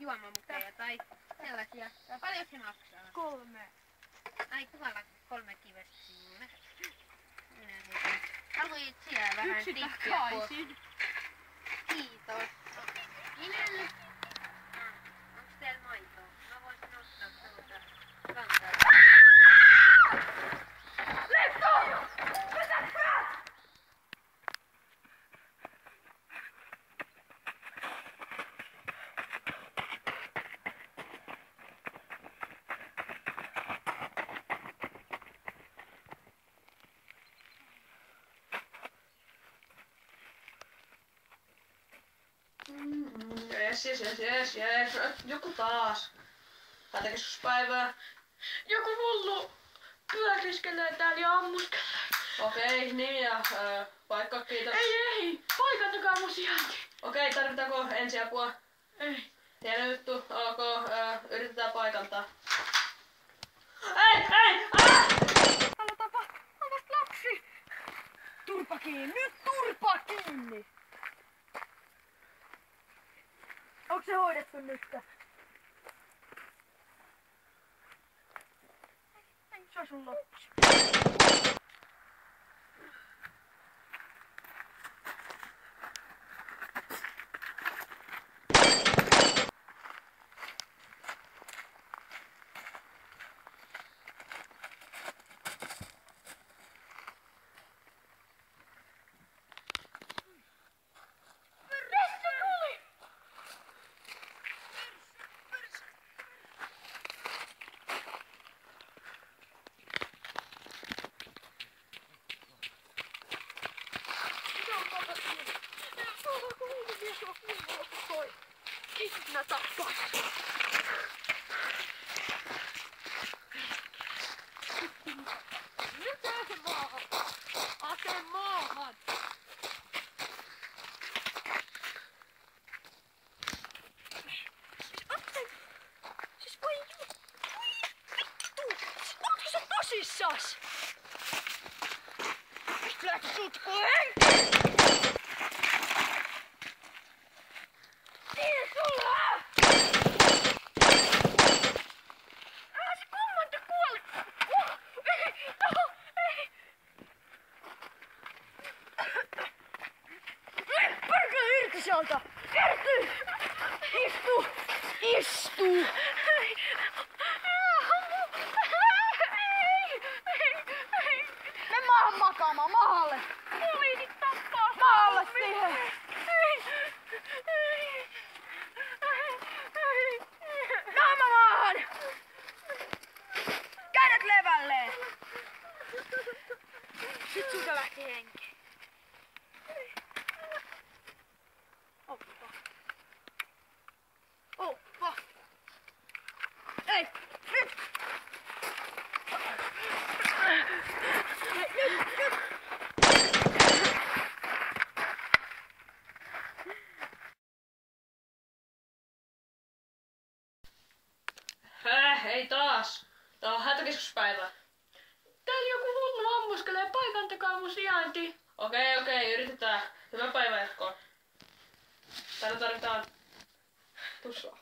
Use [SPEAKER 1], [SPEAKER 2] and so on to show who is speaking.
[SPEAKER 1] juomamukeja tai sellaisia. Paljon se maksaa?
[SPEAKER 2] 3.
[SPEAKER 1] Ai tuolla 3 kivestä sinulle. Minä heitän. Haluit siellä vähän
[SPEAKER 2] Yksi
[SPEAKER 1] tikkiä
[SPEAKER 2] takaisin.
[SPEAKER 1] Kiitos. Minä? Onks teillä maitoa? Mä voisin ottaa tuolta kantaa.
[SPEAKER 3] Jes. Joku taas. Hätäkeskuspäivää.
[SPEAKER 2] Joku hullu pyöriskelee täällä ja ammuskelee.
[SPEAKER 3] Okei, nimi ja paikka, kiitos.
[SPEAKER 2] Ei, paikan takaa mun sijainti.
[SPEAKER 3] Okei, tarvitaanko ensiapua?
[SPEAKER 2] Ei.
[SPEAKER 3] Hieno juttu, ok, yritetään paikantaa.
[SPEAKER 2] Aloitapa, ovat lapsi. Turpa kiinni, nyt turpa kiinni. Onko se hoidettu nyt? Se on sun lapsi. Minä tappaan. Nyt ase maahan. Ase maahan. Siis voi vittu. Onko se tosissas? Mistä lähti sutku henki? Sieltä! Irti! Istu! Mene maahan makaamaan, maalle! Poliisit tappaa! Maalle siihen! Naama maahan! Kädet levälleen! Sit sulta lähti henki. Oppa! Ei! Nyt! Nyt!
[SPEAKER 3] Ei taas. Tää on hätäkeskuspäivä.
[SPEAKER 2] Täällä joku hullu ammuskelee paikan takaa mun sijainti.
[SPEAKER 3] Okei, yritetään. Hyvää päivänjatkoa. Täällä tarvitaan tussua.